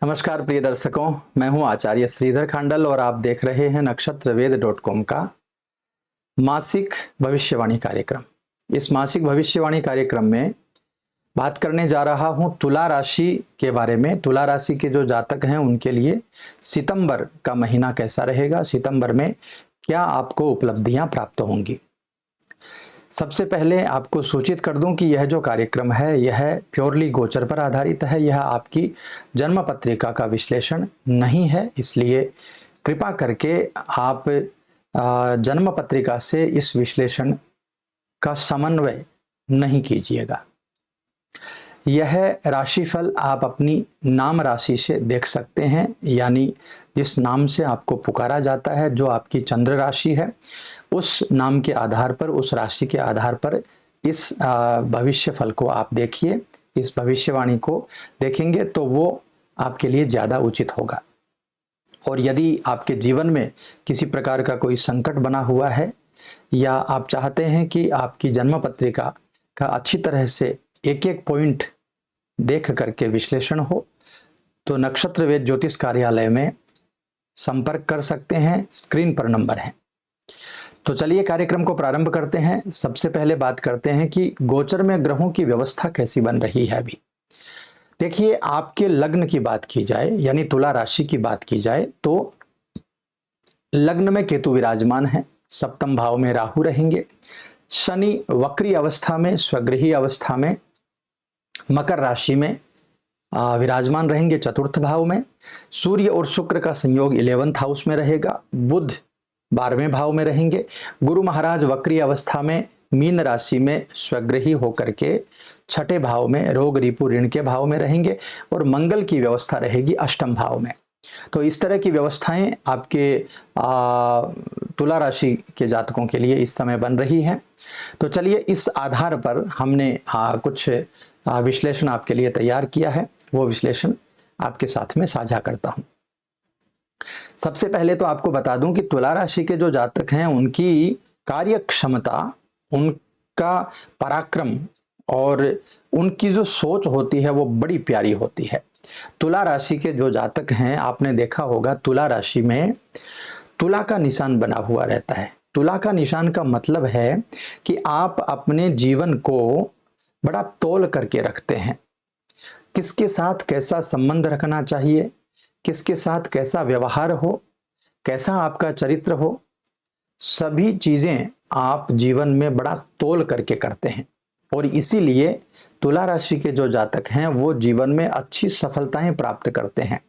नमस्कार प्रिय दर्शकों, मैं हूं आचार्य श्रीधर खांडल और आप देख रहे हैं नक्षत्रवेद.com का मासिक भविष्यवाणी कार्यक्रम। इस मासिक भविष्यवाणी कार्यक्रम में बात करने जा रहा हूं तुला राशि के बारे में। तुला राशि के जो जातक हैं उनके लिए सितंबर का महीना कैसा रहेगा, सितंबर में क्या आपको उपलब्धियां प्राप्त होंगी। सबसे पहले आपको सूचित कर दूं कि यह जो कार्यक्रम है यह प्योरली गोचर पर आधारित है। यह आपकी जन्म पत्रिका का विश्लेषण नहीं है, इसलिए कृपा करके आप जन्म पत्रिका से इस विश्लेषण का समन्वय नहीं कीजिएगा। यह राशिफल आप अपनी नाम राशि से देख सकते हैं, यानी जिस नाम से आपको पुकारा जाता है, जो आपकी चंद्र राशि है, उस नाम के आधार पर, उस राशि के आधार पर इस भविष्य फल को आप देखिए। इस भविष्यवाणी को देखेंगे तो वो आपके लिए ज़्यादा उचित होगा। और यदि आपके जीवन में किसी प्रकार का कोई संकट बना हुआ है या आप चाहते हैं कि आपकी जन्म पत्रिका का अच्छी तरह से एक एक पॉइंट देख करके विश्लेषण हो, तो नक्षत्रवेद ज्योतिष कार्यालय में संपर्क कर सकते हैं। स्क्रीन पर नंबर है। तो चलिए कार्यक्रम को प्रारंभ करते हैं। सबसे पहले बात करते हैं कि गोचर में ग्रहों की व्यवस्था कैसी बन रही है अभी। देखिए, आपके लग्न की बात की जाए, यानी तुला राशि की बात की जाए, तो लग्न में केतु विराजमान है, सप्तम भाव में राहु रहेंगे, शनि वक्री अवस्था में, स्वगृही अवस्था में मकर राशि में विराजमान रहेंगे, चतुर्थ भाव में। सूर्य और शुक्र का संयोग 11th हाउस में रहेगा, बुध 12वें भाव में रहेंगे, गुरु महाराज वक्री अवस्था में मीन राशि में स्वगृही होकर के छठे भाव में रोग रिपु ऋण के भाव में रहेंगे, और मंगल की व्यवस्था रहेगी अष्टम भाव में। तो इस तरह की व्यवस्थाएं आपके तुला राशि के जातकों के लिए इस समय बन रही हैं। तो चलिए, इस आधार पर हमने कुछ विश्लेषण आपके लिए तैयार किया है, वो विश्लेषण आपके साथ में साझा करता हूं। सबसे पहले तो आपको बता दूं कि तुला राशि के जो जातक हैं उनकी कार्य क्षमता, उनका पराक्रम और उनकी जो सोच होती है वो बड़ी प्यारी होती है। तुला राशि के जो जातक हैं, आपने देखा होगा तुला राशि में तुला का निशान बना हुआ रहता है। तुला का निशान का मतलब है कि आप अपने जीवन को बड़ा तौल करके रखते हैं। किसके साथ कैसा संबंध रखना चाहिए, किसके साथ कैसा व्यवहार हो, कैसा आपका चरित्र हो, सभी चीजें आप जीवन में बड़ा तौल करके करते हैं। और इसीलिए तुला राशि के जो जातक हैं वो जीवन में अच्छी सफलताएं प्राप्त करते हैं।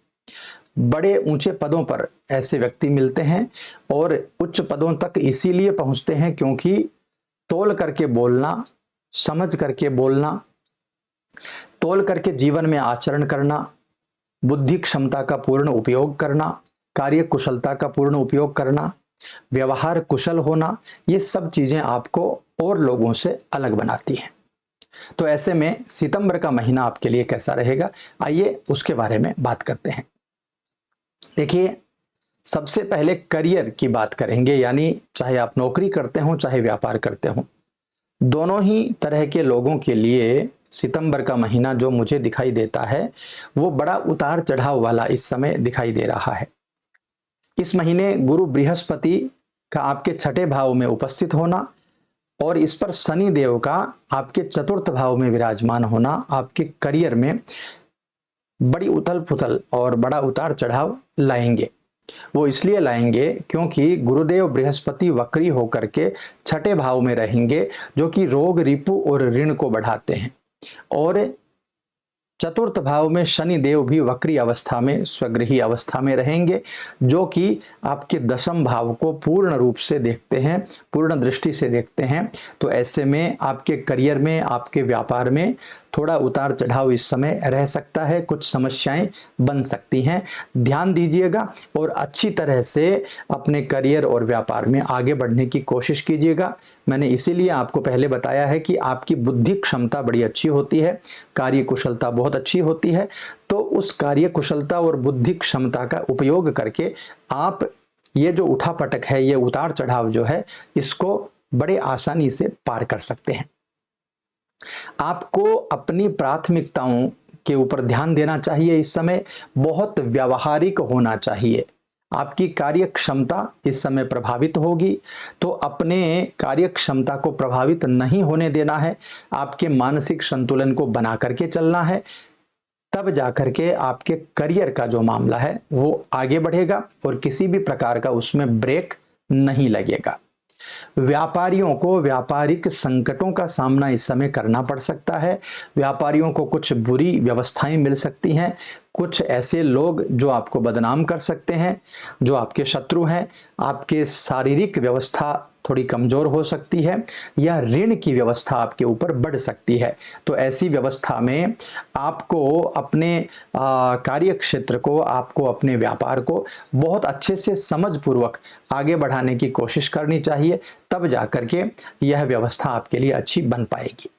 बड़े ऊंचे पदों पर ऐसे व्यक्ति मिलते हैं और उच्च पदों तक इसीलिए पहुंचते हैं क्योंकि तौल करके बोलना, समझ करके बोलना, तौल करके जीवन में आचरण करना, बुद्धि क्षमता का पूर्ण उपयोग करना, कार्य कुशलता का पूर्ण उपयोग करना, व्यवहार कुशल होना, ये सब चीजें आपको और लोगों से अलग बनाती हैं। तो ऐसे में सितंबर का महीना आपके लिए कैसा रहेगा, आइए उसके बारे में बात करते हैं। देखिए, सबसे पहले करियर की बात करेंगे, यानी चाहे आप नौकरी करते हो चाहे व्यापार करते हो, दोनों ही तरह के लोगों के लिए सितंबर का महीना जो मुझे दिखाई देता है वो बड़ा उतार चढ़ाव वाला इस समय दिखाई दे रहा है। इस महीने गुरु बृहस्पति का आपके छठे भाव में उपस्थित होना और इस पर शनि देव का आपके चतुर्थ भाव में विराजमान होना आपके करियर में बड़ी उथल पुथल और बड़ा उतार चढ़ाव लाएंगे। वो इसलिए लाएंगे क्योंकि गुरुदेव बृहस्पति वक्री होकर के छठे भाव में रहेंगे, जो कि रोग रिपु और ऋण को बढ़ाते हैं, और चतुर्थ भाव में शनि देव भी वक्री अवस्था में स्वगृही अवस्था में रहेंगे, जो कि आपके दशम भाव को पूर्ण रूप से देखते हैं, पूर्ण दृष्टि से देखते हैं। तो ऐसे में आपके करियर में, आपके व्यापार में थोड़ा उतार चढ़ाव इस समय रह सकता है, कुछ समस्याएं बन सकती हैं। ध्यान दीजिएगा और अच्छी तरह से अपने करियर और व्यापार में आगे बढ़ने की कोशिश कीजिएगा। मैंने इसीलिए आपको पहले बताया है कि आपकी बुद्धि क्षमता बड़ी अच्छी होती है, कार्य कुशलता बहुत अच्छी होती है। तो उस कार्य कुशलता और बुद्धि क्षमता का उपयोग करके आप ये जो उठापटक है, ये उतार चढ़ाव जो है, इसको बड़े आसानी से पार कर सकते हैं। आपको अपनी प्राथमिकताओं के ऊपर ध्यान देना चाहिए। इस समय बहुत व्यावहारिक होना चाहिए। आपकी कार्य क्षमता इस समय प्रभावित होगी, तो अपने कार्य क्षमता को प्रभावित नहीं होने देना है। आपके मानसिक संतुलन को बना करके चलना है, तब जाकर के आपके करियर का जो मामला है वो आगे बढ़ेगा और किसी भी प्रकार का उसमें ब्रेक नहीं लगेगा। व्यापारियों को व्यापारिक संकटों का सामना इस समय करना पड़ सकता है। व्यापारियों को कुछ बुरी व्यवस्थाएं मिल सकती हैं, कुछ ऐसे लोग जो आपको बदनाम कर सकते हैं, जो आपके शत्रु हैं। आपके शारीरिक व्यवस्था थोड़ी कमजोर हो सकती है, या ऋण की व्यवस्था आपके ऊपर बढ़ सकती है। तो ऐसी व्यवस्था में आपको अपने कार्य क्षेत्र को, आपको अपने व्यापार को बहुत अच्छे से समझपूर्वक आगे बढ़ाने की कोशिश करनी चाहिए, तब जाकर के यह व्यवस्था आपके लिए अच्छी बन पाएगी।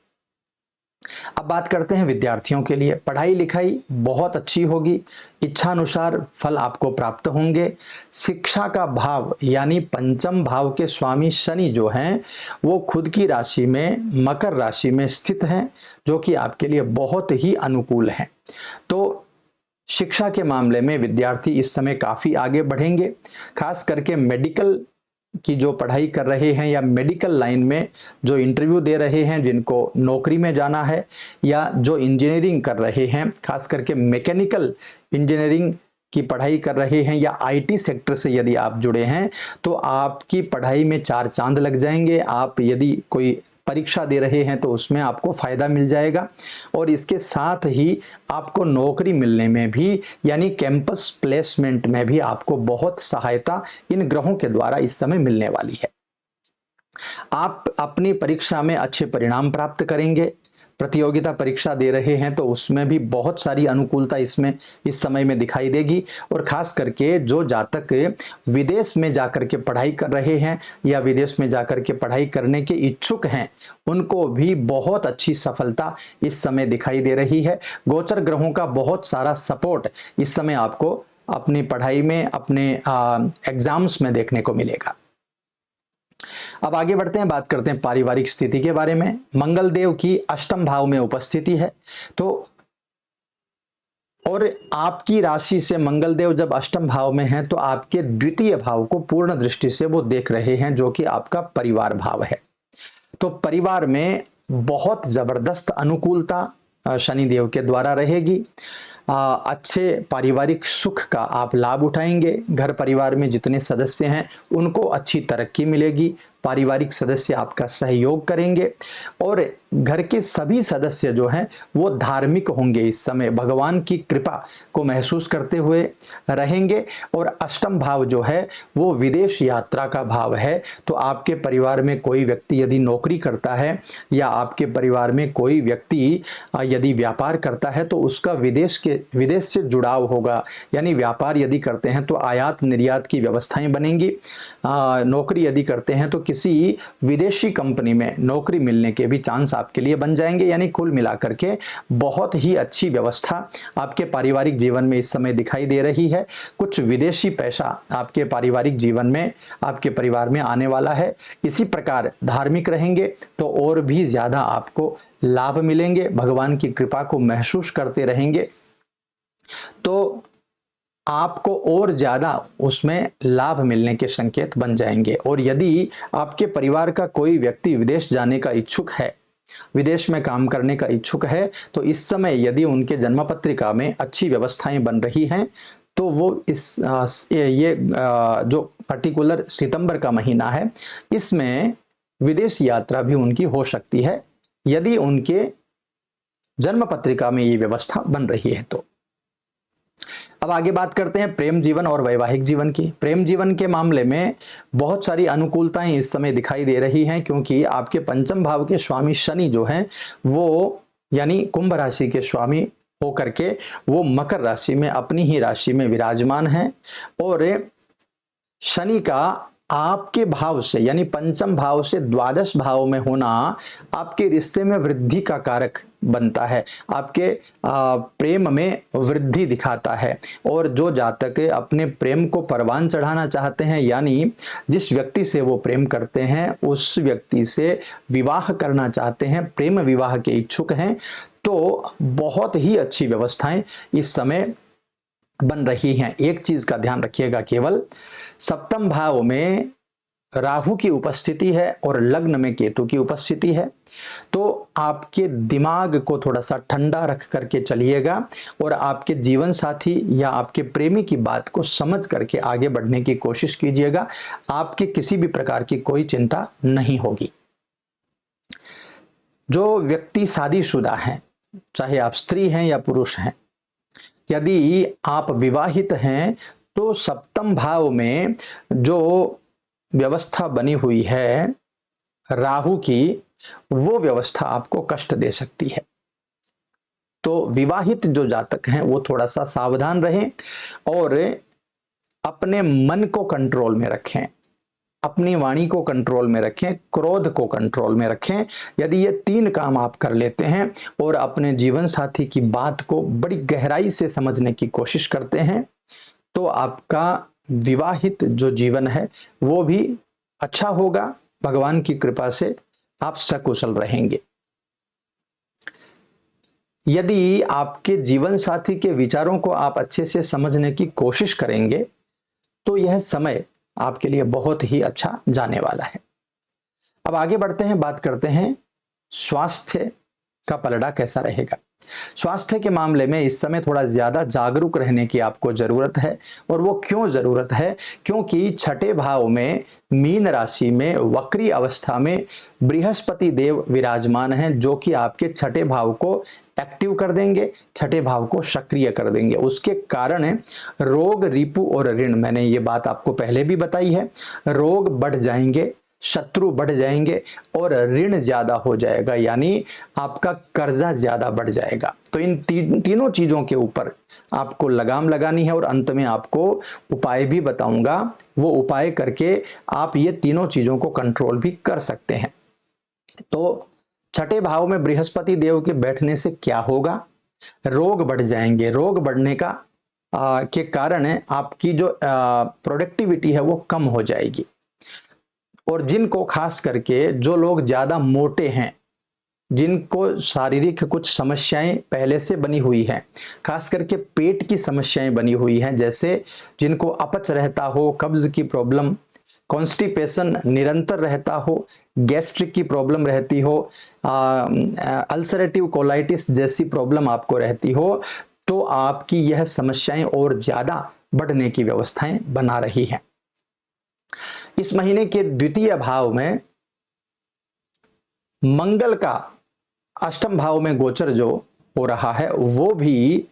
अब बात करते हैं विद्यार्थियों के लिए। पढ़ाई लिखाई बहुत अच्छी होगी, इच्छानुसार फल आपको प्राप्त होंगे। शिक्षा का भाव यानी पंचम भाव के स्वामी शनि जो हैं वो खुद की राशि में मकर राशि में स्थित हैं, जो कि आपके लिए बहुत ही अनुकूल है। तो शिक्षा के मामले में विद्यार्थी इस समय काफी आगे बढ़ेंगे। खास करके मेडिकल की जो पढ़ाई कर रहे हैं या मेडिकल लाइन में जो इंटरव्यू दे रहे हैं, जिनको नौकरी में जाना है, या जो इंजीनियरिंग कर रहे हैं, खास करके मैकेनिकल इंजीनियरिंग की पढ़ाई कर रहे हैं, या आईटी सेक्टर से यदि आप जुड़े हैं, तो आपकी पढ़ाई में चार चांद लग जाएंगे। आप यदि कोई परीक्षा दे रहे हैं तो उसमें आपको फायदा मिल जाएगा, और इसके साथ ही आपको नौकरी मिलने में भी यानी कैंपस प्लेसमेंट में भी आपको बहुत सहायता इन ग्रहों के द्वारा इस समय मिलने वाली है। आप अपनी परीक्षा में अच्छे परिणाम प्राप्त करेंगे। प्रतियोगिता परीक्षा दे रहे हैं तो उसमें भी बहुत सारी अनुकूलता इसमें इस समय में दिखाई देगी। और खास करके जो जातक विदेश में जाकर के पढ़ाई कर रहे हैं या विदेश में जाकर के पढ़ाई करने के इच्छुक हैं, उनको भी बहुत अच्छी सफलता इस समय दिखाई दे रही है। गोचर ग्रहों का बहुत सारा सपोर्ट इस समय आपको अपनी पढ़ाई में, अपने एग्जाम्स में देखने को मिलेगा। अब आगे बढ़ते हैं, बात करते हैं पारिवारिक स्थिति के बारे में। मंगल देव की अष्टम भाव में उपस्थिति है, तो और आपकी राशि से मंगल देव जब अष्टम भाव में है तो आपके द्वितीय भाव को पूर्ण दृष्टि से वो देख रहे हैं, जो कि आपका परिवार भाव है। तो परिवार में बहुत जबरदस्त अनुकूलता शनिदेव के द्वारा रहेगी। अच्छे पारिवारिक सुख का आप लाभ उठाएंगे। घर परिवार में जितने सदस्य हैं उनको अच्छी तरक्की मिलेगी। पारिवारिक सदस्य आपका सहयोग करेंगे, और घर के सभी सदस्य जो हैं वो धार्मिक होंगे। इस समय भगवान की कृपा को महसूस करते हुए रहेंगे। और अष्टम भाव जो है वो विदेश यात्रा का भाव है। तो आपके परिवार में कोई व्यक्ति यदि नौकरी करता है, या आपके परिवार में कोई व्यक्ति यदि व्यापार करता है, तो उसका विदेश से जुड़ाव होगा। यानी व्यापार यदि करते हैं तो आयात निर्यात की व्यवस्थाएं बनेंगी। नौकरी यदि करते हैं तो किसी विदेशी कंपनी में नौकरी मिलने के भी चांस आपके लिए बन जाएंगे। यानी कुल मिलाकर के बहुत ही अच्छी व्यवस्था आपके पारिवारिक जीवन में इस समय दिखाई दे रही है। कुछ विदेशी पैसा आपके पारिवारिक जीवन में, आपके परिवार में आने वाला है। इसी प्रकार धार्मिक रहेंगे तो और भी ज्यादा आपको लाभ मिलेंगे। भगवान की कृपा को महसूस करते रहेंगे तो आपको और ज्यादा उसमें लाभ मिलने के संकेत बन जाएंगे। और यदि आपके परिवार का कोई व्यक्ति विदेश जाने का इच्छुक है, विदेश में काम करने का इच्छुक है, तो इस समय यदि उनके जन्म पत्रिका में अच्छी व्यवस्थाएं बन रही हैं तो वो जो पर्टिकुलर सितंबर का महीना है, इसमें विदेश यात्रा भी उनकी हो सकती है, यदि उनके जन्म पत्रिका में ये व्यवस्था बन रही है तो। अब आगे बात करते हैं प्रेम जीवन और वैवाहिक जीवन की। प्रेम जीवन के मामले में बहुत सारी अनुकूलताएं इस समय दिखाई दे रही हैं, क्योंकि आपके पंचम भाव के स्वामी शनि जो हैं वो यानी कुंभ राशि के स्वामी होकर के वो मकर राशि में, अपनी ही राशि में विराजमान हैं। और शनि का आपके भाव से यानी पंचम भाव से द्वादश भाव में होना आपके रिश्ते में वृद्धि का कारक बनता है, आपके प्रेम में वृद्धि दिखाता है। और जो जातक अपने प्रेम को परवान चढ़ाना चाहते हैं, यानी जिस व्यक्ति से वो प्रेम करते हैं उस व्यक्ति से विवाह करना चाहते हैं, प्रेम विवाह के इच्छुक हैं, तो बहुत ही अच्छी व्यवस्थाएं इस समय बन रही हैं। एक चीज का ध्यान रखिएगा, केवल सप्तम भाव में राहु की उपस्थिति है और लग्न में केतु की उपस्थिति है, तो आपके दिमाग को थोड़ा सा ठंडा रख करके चलिएगा और आपके जीवन साथी या आपके प्रेमी की बात को समझ करके आगे बढ़ने की कोशिश कीजिएगा। आपके किसी भी प्रकार की कोई चिंता नहीं होगी। जो व्यक्ति शादीशुदा हैं, चाहे आप स्त्री हैं या पुरुष हैं, यदि आप विवाहित हैं तो सप्तम भाव में जो व्यवस्था बनी हुई है राहु की, वो व्यवस्था आपको कष्ट दे सकती है। तो विवाहित जो जातक हैं वो थोड़ा सा सावधान रहें और अपने मन को कंट्रोल में रखें, अपनी वाणी को कंट्रोल में रखें, क्रोध को कंट्रोल में रखें। यदि ये 3 काम आप कर लेते हैं और अपने जीवन साथी की बात को बड़ी गहराई से समझने की कोशिश करते हैं, तो आपका विवाहित जो जीवन है वो भी अच्छा होगा। भगवान की कृपा से आप सकुशल रहेंगे। यदि आपके जीवन साथी के विचारों को आप अच्छे से समझने की कोशिश करेंगे तो यह समय आपके लिए बहुत ही अच्छा जाने वाला है। अब आगे बढ़ते हैं, बात करते हैं स्वास्थ्य का पलड़ा कैसा रहेगा। स्वास्थ्य के मामले में इस समय थोड़ा ज्यादा जागरूक रहने की आपको जरूरत है। और वो क्यों जरूरत है? क्योंकि छठे भाव में मीन राशि में वक्री अवस्था में बृहस्पति देव विराजमान हैं, जो कि आपके छठे भाव को एक्टिव कर देंगे, छठे भाव को सक्रिय कर देंगे। उसके कारण रोग, रिपु और ऋण, मैंने ये बात आपको पहले भी बताई है, रोग बढ़ जाएंगे, शत्रु बढ़ जाएंगे और ऋण ज्यादा हो जाएगा, यानी आपका कर्जा ज्यादा बढ़ जाएगा। तो इन तीनों चीजों के ऊपर आपको लगाम लगानी है और अंत में आपको उपाय भी बताऊंगा। वो उपाय करके आप ये तीनों चीजों को कंट्रोल भी कर सकते हैं। तो छठे भाव में बृहस्पति देव के बैठने से क्या होगा? रोग बढ़ जाएंगे। रोग बढ़ने का के कारण आपकी जो प्रोडक्टिविटी है वो कम हो जाएगी। और जिनको खास करके जो लोग ज्यादा मोटे हैं, जिनको शारीरिक कुछ समस्याएं पहले से बनी हुई हैं, खास करके पेट की समस्याएं बनी हुई हैं, जैसे जिनको अपच रहता हो, कब्ज की प्रॉब्लम, कॉन्स्टिपेशन निरंतर रहता हो, गैस्ट्रिक की प्रॉब्लम रहती हो, अल्सरेटिव कोलाइटिस जैसी प्रॉब्लम आपको रहती हो, तो आपकी यह समस्याएं और ज्यादा बढ़ने की व्यवस्थाएं बना रही हैं। इस महीने के द्वितीय भाव में मंगल का अष्टम भाव में गोचर जो हो रहा है वो भी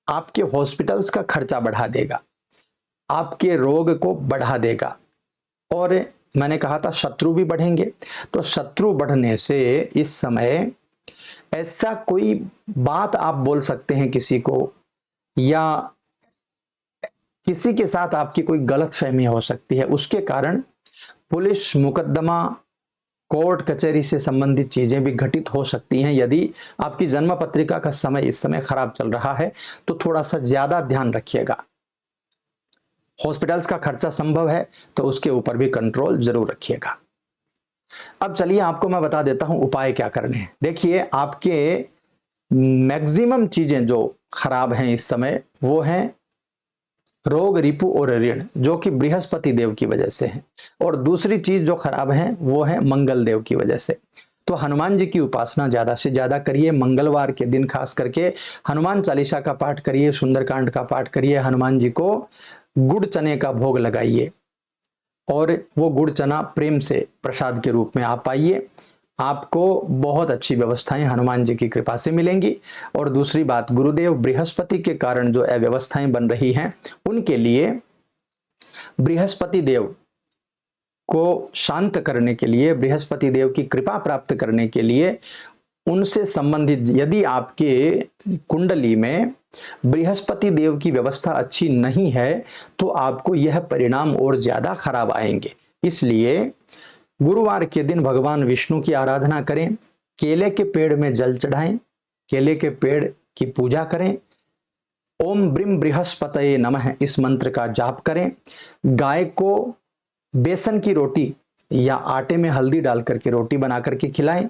आपके हॉस्पिटल्स का खर्चा बढ़ा देगा, आपके रोग को बढ़ा देगा। और मैंने कहा था शत्रु भी बढ़ेंगे, तो शत्रु बढ़ने से इस समय ऐसा कोई बात आप बोल सकते हैं किसी को, या किसी के साथ आपकी कोई गलतफहमी हो सकती है, उसके कारण पुलिस मुकदमा, कोर्ट कचहरी से संबंधित चीजें भी घटित हो सकती हैं। यदि आपकी जन्म पत्रिका का समय इस समय खराब चल रहा है तो थोड़ा सा ज्यादा ध्यान रखिएगा। हॉस्पिटल्स का खर्चा संभव है तो उसके ऊपर भी कंट्रोल जरूर रखिएगा। अब चलिए आपको मैं बता देता हूं उपाय क्या करने हैं। देखिए, आपके मैक्सिमम चीजें जो खराब हैं इस समय वो हैं रोग, रिपु और ऋण, जो कि बृहस्पति देव की वजह से है। और दूसरी चीज जो खराब है वो है मंगल देव की वजह से। तो हनुमान जी की उपासना ज्यादा से ज्यादा करिए। मंगलवार के दिन खास करके हनुमान चालीसा का पाठ करिए, सुंदरकांड का पाठ करिए, हनुमान जी को गुड़ चने का भोग लगाइए और वो गुड़ चना प्रेम से प्रसाद के रूप में आप पाइए। आपको बहुत अच्छी व्यवस्थाएं हनुमान जी की कृपा से मिलेंगी। और दूसरी बात, गुरुदेव बृहस्पति के कारण जो अव्यवस्थाएं बन रही हैं उनके लिए बृहस्पति देव को शांत करने के लिए, बृहस्पति देव की कृपा प्राप्त करने के लिए, उनसे संबंधित यदि आपके कुंडली में बृहस्पति देव की व्यवस्था अच्छी नहीं है तो आपको यह परिणाम और ज्यादा खराब आएंगे। इसलिए गुरुवार के दिन भगवान विष्णु की आराधना करें, केले के पेड़ में जल चढ़ाएं, केले के पेड़ की पूजा करें, ओम ब्रीम बृहस्पतये नमः इस मंत्र का जाप करें, गाय को बेसन की रोटी या आटे में हल्दी डाल करके रोटी बना करके खिलाएं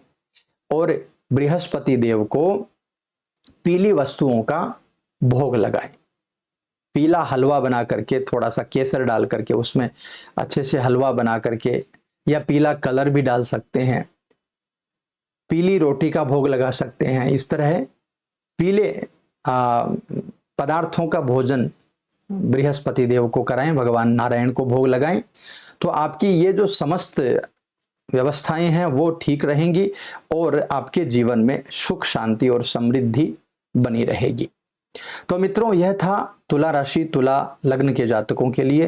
और बृहस्पति देव को पीली वस्तुओं का भोग लगाएं। पीला हलवा बना करके, थोड़ा सा केसर डाल करके उसमें अच्छे से हलवा बना करके, या पीला कलर भी डाल सकते हैं, पीली रोटी का भोग लगा सकते हैं। इस तरह पीले पदार्थों का भोजन बृहस्पति देव को कराएं, भगवान नारायण को भोग लगाएं, तो आपकी ये जो समस्त व्यवस्थाएं हैं वो ठीक रहेंगी और आपके जीवन में सुख, शांति और समृद्धि बनी रहेगी। तो मित्रों, यह था तुला राशि, तुला लग्न के जातकों के लिए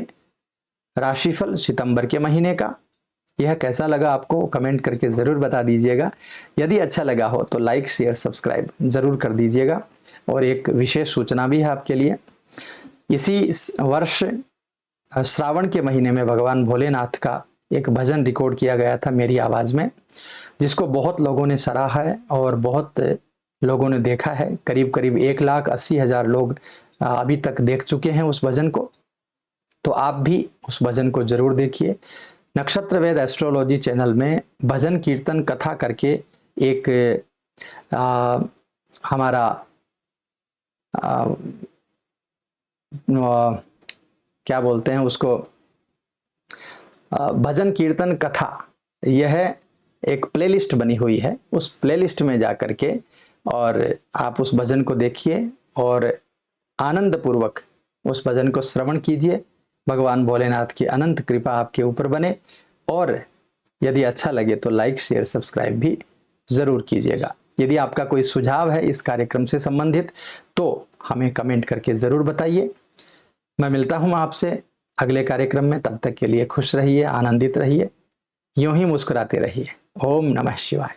राशिफल सितंबर के महीने का। यह कैसा लगा आपको कमेंट करके ज़रूर बता दीजिएगा। यदि अच्छा लगा हो तो लाइक, शेयर, सब्सक्राइब ज़रूर कर दीजिएगा। और एक विशेष सूचना भी है आपके लिए, इसी वर्ष श्रावण के महीने में भगवान भोलेनाथ का एक भजन रिकॉर्ड किया गया था मेरी आवाज़ में, जिसको बहुत लोगों ने सराहा है और बहुत लोगों ने देखा है। करीब करीब 1,80,000 लोग अभी तक देख चुके हैं उस भजन को। तो आप भी उस भजन को जरूर देखिए। नक्षत्र वेद एस्ट्रोलॉजी चैनल में भजन कीर्तन कथा करके एक हमारा क्या बोलते हैं उसको, भजन कीर्तन कथा, यह एक प्लेलिस्ट बनी हुई है। उस प्लेलिस्ट में जा करके और आप उस भजन को देखिए और आनंद पूर्वक उस भजन को श्रवण कीजिए। भगवान भोलेनाथ की अनंत कृपा आपके ऊपर बने। और यदि अच्छा लगे तो लाइक, शेयर, सब्सक्राइब भी ज़रूर कीजिएगा। यदि आपका कोई सुझाव है इस कार्यक्रम से संबंधित तो हमें कमेंट करके ज़रूर बताइए। मैं मिलता हूँ आपसे अगले कार्यक्रम में। तब तक के लिए खुश रहिए, आनंदित रहिए, यूं ही मुस्कुराते रहिए। ओम नमः शिवाय।